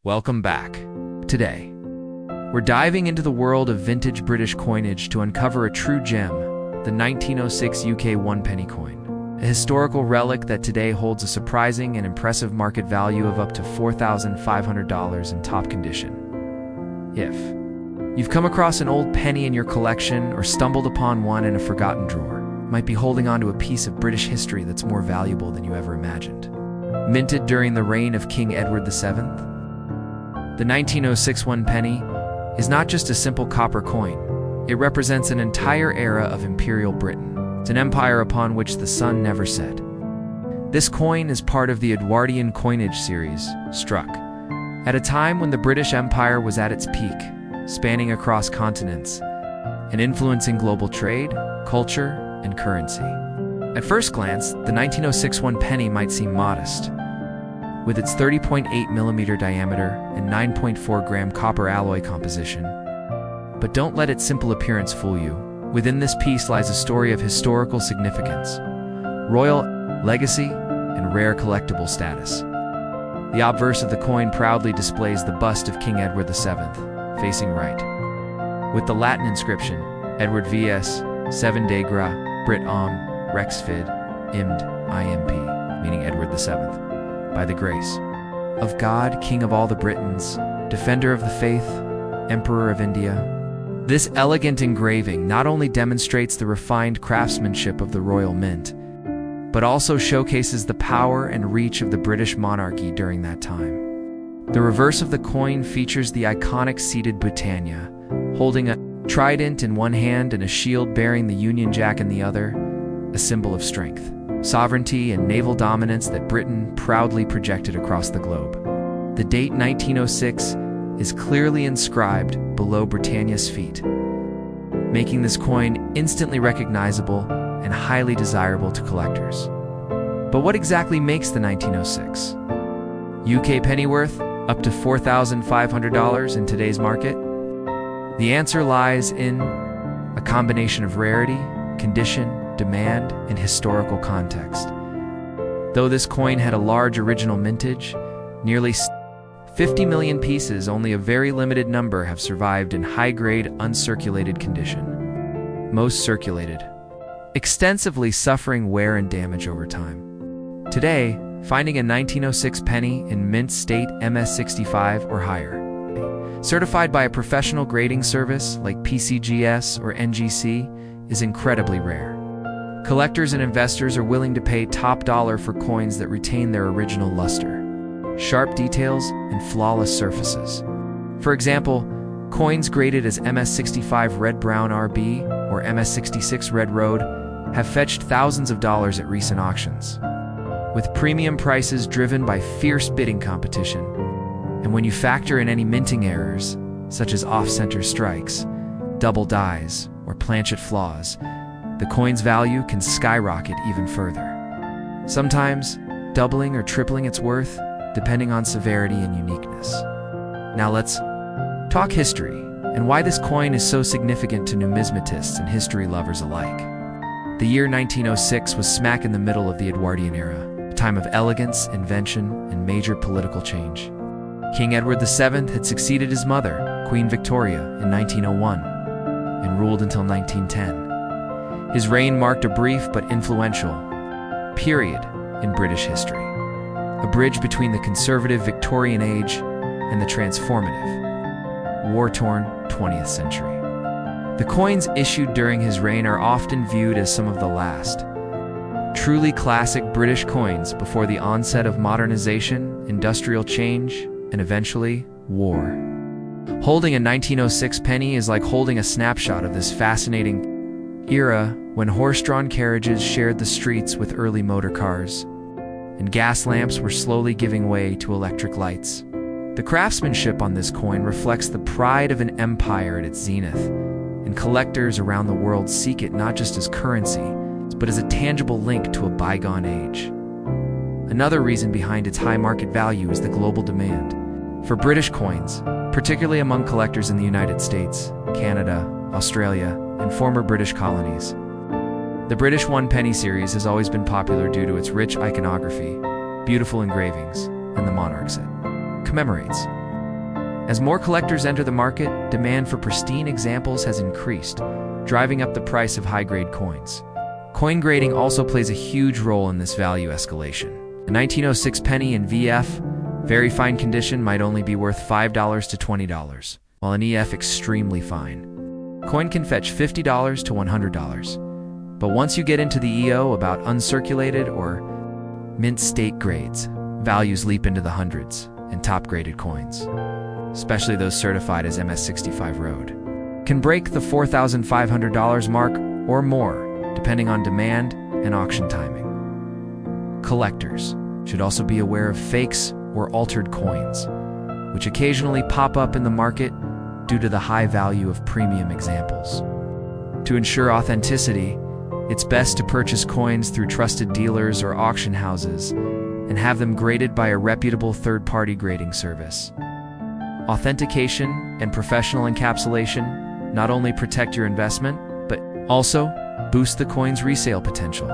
Welcome back. Today, we're diving into the world of vintage British coinage to uncover a true gem, the 1906 UK one-penny coin, a historical relic that today holds a surprising and impressive market value of up to $4,500 in top condition. If you've come across an old penny in your collection or stumbled upon one in a forgotten drawer, you might be holding onto a piece of British history that's more valuable than you ever imagined. Minted during the reign of King Edward VII, the 1906 one penny is not just a simple copper coin. It represents an entire era of imperial Britain. It's an empire upon which the sun never set. This coin is part of the Edwardian coinage series, struck at a time when the British Empire was at its peak, spanning across continents and influencing global trade, culture, and currency. At first glance, the 1906 one penny might seem modest. With its 30.8mm diameter and 9.4-gram copper alloy composition. But don't let its simple appearance fool you. Within this piece lies a story of historical significance, royal legacy, and rare collectible status. The obverse of the coin proudly displays the bust of King Edward VII, facing right, with the Latin inscription, Edward VII de gra, Brit Om, Rex Fid, Imd, Imp, meaning Edward VII. By the grace of God, King of all the Britons, Defender of the Faith, Emperor of India. This elegant engraving not only demonstrates the refined craftsmanship of the royal mint, but also showcases the power and reach of the British monarchy during that time. The reverse of the coin features the iconic seated Britannia, holding a trident in one hand and a shield bearing the Union Jack in the other, a symbol of strength, sovereignty, and naval dominance that Britain proudly projected across the globe. The date 1906 is clearly inscribed below Britannia's feet, making this coin instantly recognizable and highly desirable to collectors. But what exactly makes the 1906 UK penny worth up to $4,500 in today's market? The answer lies in a combination of rarity, condition, demand, and historical context. Though this coin had a large original mintage, nearly 50 million pieces, only a very limited number have survived in high-grade, uncirculated condition. Most circulated, extensively suffering wear and damage over time. Today, finding a 1906 penny in mint state MS65 or higher, certified by a professional grading service like PCGS or NGC, is incredibly rare. Collectors and investors are willing to pay top dollar for coins that retain their original luster, sharp details, and flawless surfaces. For example, coins graded as MS65 Red Brown RB or MS66 Red Road have fetched thousands of dollars at recent auctions, with premium prices driven by fierce bidding competition. And when you factor in any minting errors, such as off-center strikes, double dies, or planchet flaws, the coin's value can skyrocket even further, sometimes doubling or tripling its worth, depending on severity and uniqueness. Now let's talk history and why this coin is so significant to numismatists and history lovers alike. The year 1906 was smack in the middle of the Edwardian era, a time of elegance, invention, and major political change. King Edward VII had succeeded his mother, Queen Victoria, in 1901 and ruled until 1910. His reign marked a brief but influential period in British history, a bridge between the conservative Victorian age and the transformative, war-torn 20th century. The coins issued during his reign are often viewed as some of the last, truly classic British coins before the onset of modernization, industrial change, and eventually, war. Holding a 1906 penny is like holding a snapshot of this fascinating era when horse-drawn carriages shared the streets with early motor cars, and gas lamps were slowly giving way to electric lights. The craftsmanship on this coin reflects the pride of an empire at its zenith, and collectors around the world seek it not just as currency, but as a tangible link to a bygone age. Another reason behind its high market value is the global demand for British coins, particularly among collectors in the United States, Canada, Australia, and former British colonies. The British one penny series has always been popular due to its rich iconography, beautiful engravings, and the monarchs it commemorates. As more collectors enter the market, demand for pristine examples has increased, driving up the price of high-grade coins. Coin grading also plays a huge role in this value escalation. A 1906 penny in VF, very fine condition, might only be worth $5 to $20, while an EF extremely fine coin can fetch $50 to $100. But once you get into the EO, about uncirculated or mint state grades, values leap into the hundreds, and top-graded coins, especially those certified as MS65 Road, can break the $4,500 mark or more, depending on demand and auction timing. Collectors should also be aware of fakes or altered coins, which occasionally pop up in the market due to the high value of premium examples. To ensure authenticity, it's best to purchase coins through trusted dealers or auction houses and have them graded by a reputable third-party grading service. Authentication and professional encapsulation not only protect your investment, but also boost the coin's resale potential,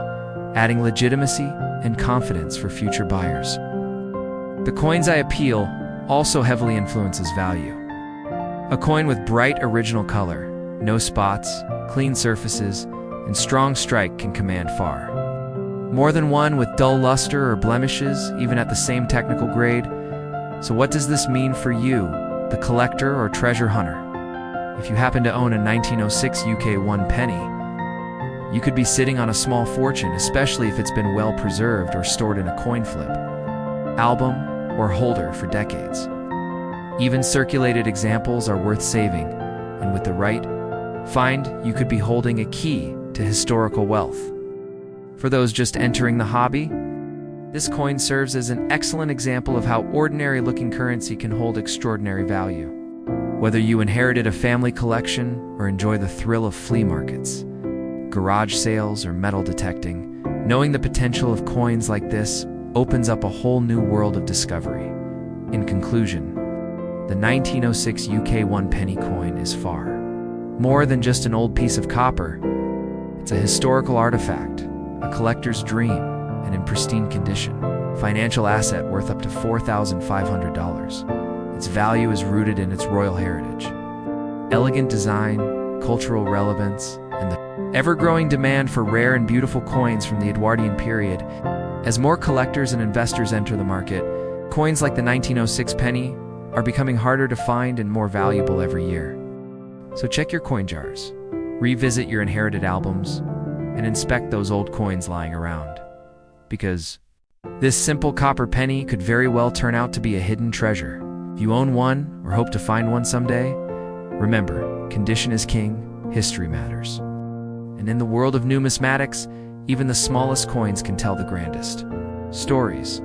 adding legitimacy and confidence for future buyers. The coin's eye appeal also heavily influences value. A coin with bright original color, no spots, clean surfaces, and strong strike can command far more than one with dull luster or blemishes, even at the same technical grade. So what does this mean for you, the collector or treasure hunter? If you happen to own a 1906 UK 1 penny, you could be sitting on a small fortune, especially if it's been well preserved or stored in a coin flip, album, or holder for decades. Even circulated examples are worth saving, and with the right find, you could be holding a key to historical wealth. For those just entering the hobby, this coin serves as an excellent example of how ordinary-looking currency can hold extraordinary value. Whether you inherited a family collection or enjoy the thrill of flea markets, garage sales, or metal detecting, knowing the potential of coins like this opens up a whole new world of discovery. In conclusion, the 1906 UK 1 penny coin is far more than just an old piece of copper. It's a historical artifact, a collector's dream, and in pristine condition. Financial asset worth up to $4,500. Its value is rooted in its royal heritage, elegant design, cultural relevance, and the ever-growing demand for rare and beautiful coins from the Edwardian period. As more collectors and investors enter the market, coins like the 1906 penny are becoming harder to find and more valuable every year. So check your coin jars, revisit your inherited albums, and inspect those old coins lying around. Because this simple copper penny could very well turn out to be a hidden treasure. If you own one or hope to find one someday, remember, condition is king, history matters. And in the world of numismatics, even the smallest coins can tell the grandest stories.